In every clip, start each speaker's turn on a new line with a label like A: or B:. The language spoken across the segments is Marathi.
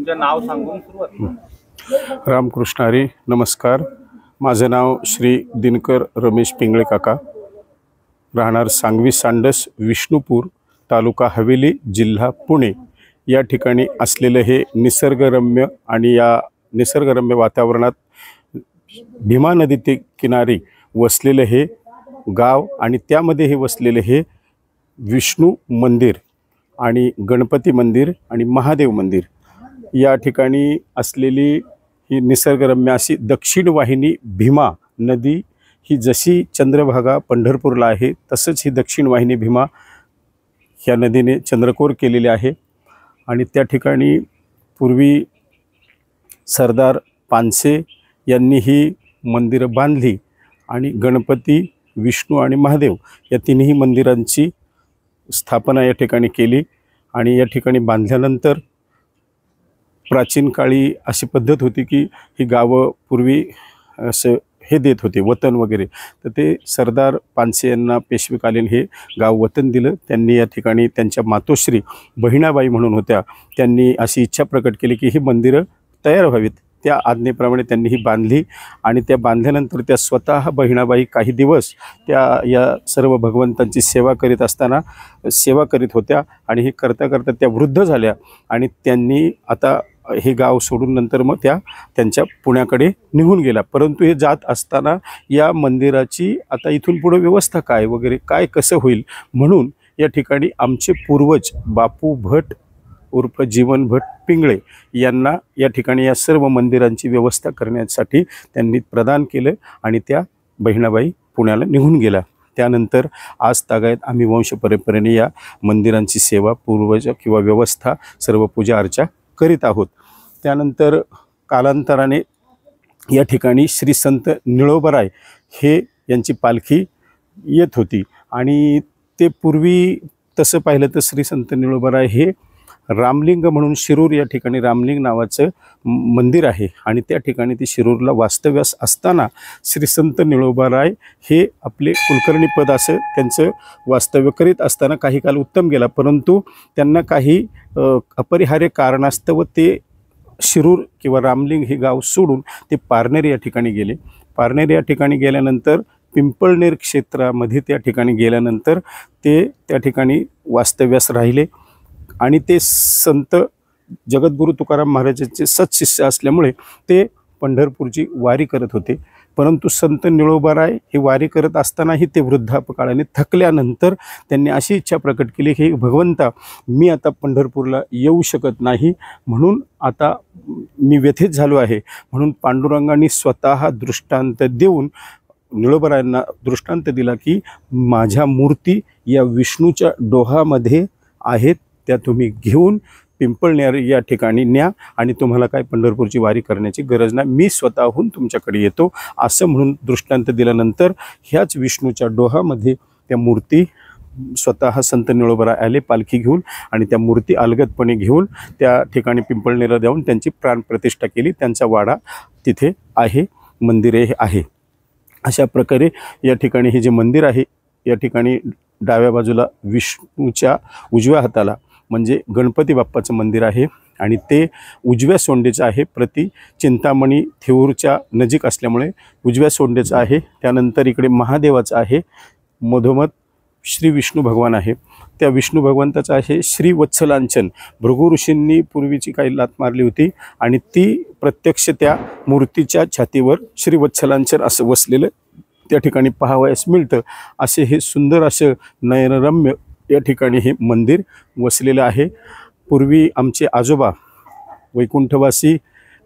A: तुमचं नाव सांगून सुरुवात करा।
B: रामकृष्ण हरी, नमस्कार। माझं नाव श्री दिनकर रमेश पिंगळे काका, राहणार सांगवी सांडस, विष्णुपूर, तालुका हवेली, जिल्हा पुणे या ठिकाणी असलेलं हे निसर्गरम्य आणि या निसर्गरम्य वातावरणात भीमा नदी किनारी वसलेलं हे गाव आणि त्यामध्ये हे वसलेलं हे विष्णू मंदिर आणि गणपती मंदिर आणि महादेव मंदिर या ठिकाणी असलेली ही निसर्गरम्य अशी दक्षिण वाहिनी भीमा नदी ही जशी चंद्रभागा पंढरपूरला आहे तसंच ही दक्षिण वाहिनी भीमा ह्या नदीने चंद्रकोर केलेली आहे। आणि त्या ठिकाणी पूर्वी सरदार पानसे यांनी ही मंदिरं बांधली आणि गणपती, विष्णू आणि महादेव या तिन्ही मंदिरांची स्थापना या ठिकाणी केली। आणि या ठिकाणी बांधल्यानंतर प्राचीन काळी अशी पद्धत होती की ही गावं पूर्वी असं हे देत होते वतन वगैरे, तर ते सरदार पानसे यांना पेशवेकालीन हे गाव वतन दिलं। त्यांनी या ठिकाणी त्यांच्या मातोश्री बहिणाबाई म्हणून होत्या, त्यांनी अशी इच्छा प्रकट केली की ही मंदिरं तयार व्हावीत। त्या आज्ञेप्रमाणे त्यांनी ही बांधली आणि त्या बांधल्यानंतर त्या स्वतः बहिणाबाई काही दिवस त्या या सर्व भगवंतांची सेवा करीत होत्या आणि हे करता करता त्या वृद्ध झाल्या आणि त्यांनी आता हे गाव सोडून नंतर मग त्यांच्या पुण्याकडे निघून गेला। परंतु हे जात असताना या मंदिराची आता इथून पुढे व्यवस्था काय वगैरे काय कसं होईल म्हणून या ठिकाणी आमचे पूर्वज बापू भट उर्फ जीवन भट पिंगळे यांना या ठिकाणी या सर्व मंदिरांची व्यवस्था करण्यासाठी त्यांनी प्रदान केलं आणि त्या बहिणाबाई पुण्याला निघून गेल्या। त्यानंतर आज तागायत आम्ही वंश परंपरेने या मंदिरांची सेवा पूर्वज किंवा व्यवस्था सर्व पूजा अर्चा करीत आहोत। त्यानंतर कालांतराने या ठिकाणी श्री संत निळोबराय हे यांची पालखी येत होती आणि ते पूर्वी तसं पाहिलं तर श्री संत निळोबराय हे रामलिंग म्हणून शिरूर या ठिकाणी रामलिंग नावाचं मंदिर आहे आणि त्या ठिकाणी ती शिरूरला वास्तव्यास असताना श्री संत निळोबाराय हे आपले कुलकर्णी पद असं त्यांचं वास्तव्य करीत असताना काही काल उत्तम गेला, परंतु त्यांना काही अपरिहार्य कारणास्तव ते शिरूर किंवा रामलिंग हे गाव सोडून ते पारनेर या ठिकाणी गेले। पारनेर या ठिकाणी गेल्यानंतर पिंपळनेर क्षेत्रामध्ये त्या ठिकाणी गेल्यानंतर ते त्या ठिकाणी वास्तव्यास राहिले आणि ते संत जगद्गुरू तुकाराम महाराजांचे सत्शिष्य असल्यामुळे ते पंढरपूरची वारी करत होते। परंतु संत निळोबाराय हे वारी करत असतानाही ते वृद्धापकाळाने थकल्यानंतर त्यांनी अशी इच्छा प्रकट केली की भगवंता, मी आता पंढरपूरला येऊ शकत नाही, म्हणून आता मी व्यथित झालो आहे। म्हणून पांडुरंगांनी स्वतः दृष्टांत देऊन निळोबारायांना दृष्टांत दिला की माझ्या मूर्ती या विष्णूच्या डोहामध्ये आहेत, त्या तुम्ही घेऊन पिंपळनेर या ठिकाणी न्या आणि तुम्हाला काय पंढरपूरची वारी करण्याची गरज नाही, मी स्वतःहून तुमच्याकडे येतो असं म्हणून दृष्टांत दिल्यानंतर ह्याच विष्णूच्या डोहामध्ये त्या मूर्ती स्वतः संत निळोबराय आले पालखी घेऊन आणि त्या मूर्ती अलगदपणे घेऊन त्या ठिकाणी पिंपळनेरला जाऊन त्यांची प्राणप्रतिष्ठा केली। त्यांचा वाडा तिथे आहे, मंदिरे आहे। अशा प्रकारे या ठिकाणी हे जे मंदिर आहे या ठिकाणी डाव्या बाजूला विष्णूच्या उजव्या हाताला म्हणजे गणपती बाप्पाचं मंदिर आहे आणि ते उजव्या सोंडेचं आहे। प्रति चिंतामणी थेऊरच्या नजीक असल्यामुळे उजव्या सोंडेचं आहे। त्यानंतर इकडे महादेवाचं आहे, मधोमध श्री विष्णू भगवान आहे, त्या विष्णू भगवंताचं आहे श्री वत्सलांचन। भृगु ऋषींनी पूर्वीची काही लात मारली होती आणि ती प्रत्यक्ष त्या मूर्तीच्या छातीवर श्री वत्सलांचन असं वसलेलं त्या ठिकाणी पाहावयास मिळतं। असे हे सुंदर असं नयनरम्य या ठिकाणी हे मंदिर वसलेलं आहे। पूर्वी आमचे आजोबा वैकुंठवासी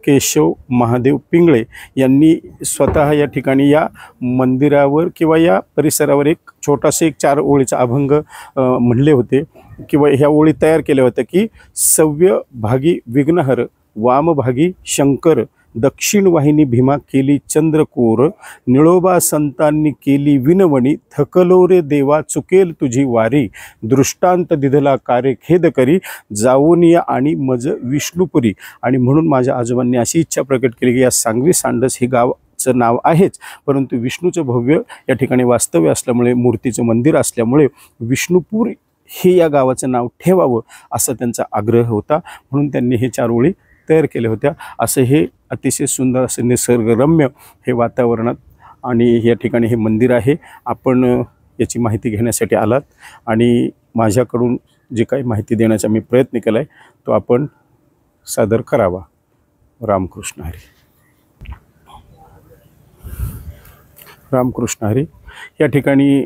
B: केशव महादेव पिंगळे यांनी स्वतः या ठिकाणी या मंदिरावर किंवा या परिसरावर एक छोटासा 4 ओळीचा अभंग म्हणले होते किंवा ह्या ओळी तयार केल्या होत्या की सव्य भागी विघ्नहर, वामभागी शंकर, दक्षिण वाहिनी भीमा केली चंद्रकोर, निळोबा संतांनी केली विनवणी, थकलो रे देवा चुकेल तुझी वारी, दृष्टांत दिधला कारे खेद करी, जाऊन या आणि मज विष्णुपुरी। आणि म्हणून माझ्या आजोबांनी अशी इच्छा प्रकट केली की या सांगवी सांडस हे गावचं नाव आहेच, परंतु विष्णूचं भव्य या ठिकाणी वास्तव्य असल्यामुळे, मूर्तीचं मंदिर असल्यामुळे विष्णुपूर हे या गावाचं नाव ठेवावं असा त्यांचा आग्रह होता। म्हणून त्यांनी हे 4 ओळी तयार केल्या होत्या. असं हे अतिशय सुंदर असं निसर्गरम्य हे वातावरणात आणि या ठिकाणी हे मंदिर आहे. आपण याची माहिती घेण्यासाठी आलात आणि माझ्याकडून जे काही माहिती देण्याचा मी प्रयत्न केला आहे तो आपण सादर करावा. रामकृष्ण हरी. रामकृष्ण हरी. या ठिकाणी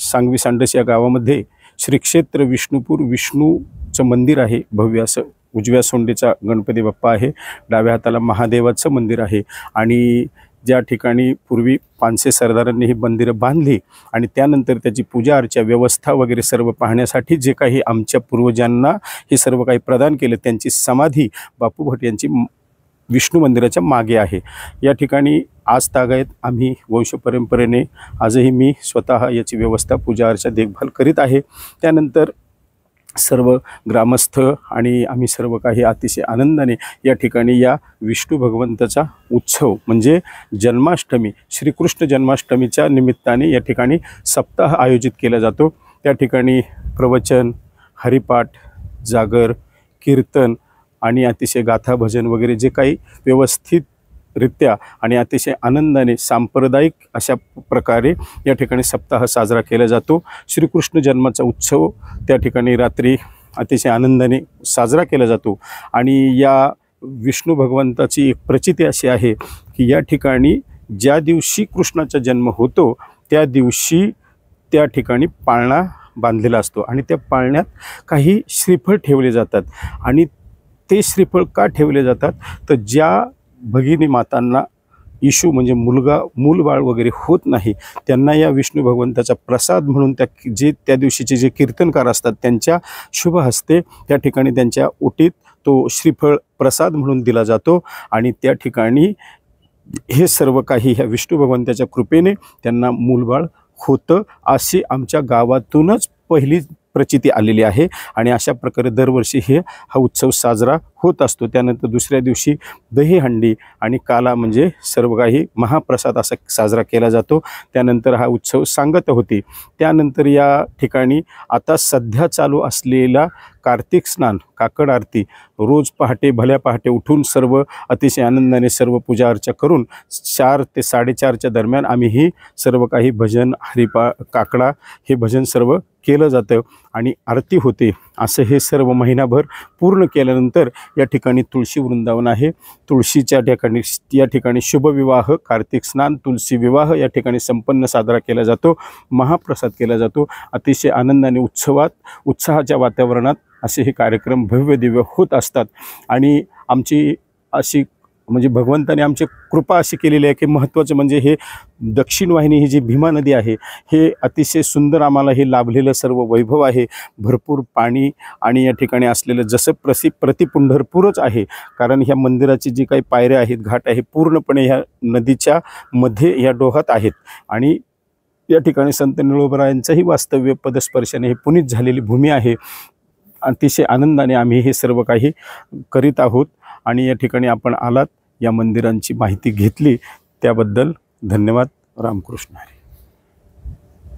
B: सांगवी सांडस या गावामध्ये श्री क्षेत्र विष्णुपूर विष्णूचं मंदिर आहे. भव्य असं उजव्या सोंडेचा गणपती बाप्पा आहे, डाव्या हाताला महादेवाचं मंदिर आहे. आणि ज्या ठिकाणी पूर्वी पानसे सरदारांनी ही मंदिरं बांधली आणि त्यानंतर त्याची पूजा अर्चा व्यवस्था वगैरे सर्व पाहण्यासाठी जे काही आमच्या पूर्वजांना हे सर्व काही प्रदान केलं त्यांची समाधी बापू भट यांची विष्णू मंदिराच्या मागे आहे. या ठिकाणी आज तागायत आम्ही वंशपरंपरेने आजही मी स्वतः याची व्यवस्था पूजा अर्चा देखभाल करीत आहे. त्यानंतर सर्व ग्रामस्थ आणि आम्ही सर्व काही अतिशय आनंदाने या ठिकाणी या विष्णू भगवंताचा उत्सव म्हणजे जन्माष्टमी श्रीकृष्ण जन्माष्टमीच्या निमित्ताने या ठिकाणी सप्ताह आयोजित केला जातो. त्या ठिकाणी प्रवचन, हरिपाठ, जागर, कीर्तन आणि अतिशय गाथा भजन वगैरे जे काही व्यवस्थितरित्या आणि अतिशय आनंदाने सांप्रदायिक अशा प्रकारे या ठिकाणी सप्ताह साजरा केला जातो. श्रीकृष्ण जन्माचा उत्सव त्या ठिकाणी रात्री अतिशय आनंदाने साजरा केला जातो. आणि या विष्णू भगवंताची एक प्रचिती अशी आहे की या ठिकाणी ज्या दिवशी कृष्णाचा जन्म होतो त्या दिवशी त्या ठिकाणी पाळणा बांधलेला असतो आणि त्या पाळण्यात काही श्रीफळ ठेवले जातात. आणि ते श्रीफळ का ठेवले जातात तर ज्या भगिनी मातांना इशू म्हणजे मूलबाळ वगैरे होत नाही त्यांना या विष्णू भगवंताचा प्रसाद म्हणून त्या दिवशीचे जे कीर्तनकार असतात त्यांच्या शुभ हस्ते त्या ठिकाणी त्यांच्या ओटीत तो श्रीफळ प्रसाद म्हणून दिला जातो. आणि त्या ठिकाणी हे सर्व काही ह्या विष्णू भगवंताच्या कृपेने त्यांना मूलबाळ होतं अशी आमच्या गावातूनच पहिली प्रचिती आलेली आहे. आणि अशा प्रकारे दरवर्षी हा उत्सव साजरा होत असतो. त्यानंतर दुसऱ्या दिवशी दहीहंडी आणि काला म्हणजे सर्व काही महाप्रसाद असा साजरा केला जातो. त्यानंतर हा उत्सव सांगत होती. त्यानंतर या ठिकाणी आता सध्या चालू असलेला कार्तिक स्नान काकड आरती रोज पहाटे भल्या पहाटे उठून सर्व अतिशय आनंदाने सर्व पूजा अर्चा करून 4 ते 4:30च्या दरम्यान आम्ही ही सर्व काही भजन काकडा हे भजन सर्व केलं जातं आणि आरती होते. असं हे सर्व महिनाभर पूर्ण केल्यानंतर या ठिकाणी तुळशी वृंदावन आहे. तुळशीच्या या ठिकाणी शुभविवाह कार्तिक स्नान तुलसी विवाह या ठिकाणी संपन्न साजरा केला जातो. महाप्रसाद केला जातो. अतिशय आनंदाने उत्साहाच्या वातावरणात असे हे कार्यक्रम भव्य दिव्य होत असतात. आणि आमची अशी म्हणजे भगवंताने आमची कृपा अशी केलेली आहे की महत्त्वाचं म्हणजे हे दक्षिण वाहिनी ही जी भीमा नदी आहे हे अतिशय सुंदर आम्हाला हे लाभलेलं सर्व वैभव आहे. भरपूर पाणी आणि या ठिकाणी असलेलं जसं प्रतिपुंढरपूरच आहे. कारण ह्या मंदिराची जी काही पायऱ्या आहेत घाट आहे पूर्णपणे ह्या नदीच्या मध्ये ह्या डोहात आहेत. आणि या ठिकाणी संत निळोबरायांचंही वास्तव्य पदस्पर्शाने हे पुनीत झालेली भूमी आहे. अतिशय आनंदाने आम्ही हे सर्व काही करीत आहोत. आणि या ठिकाणी आपण आलात या मंदिरांची माहिती घेतली त्याबद्दल धन्यवाद. रामकृष्ण हरी.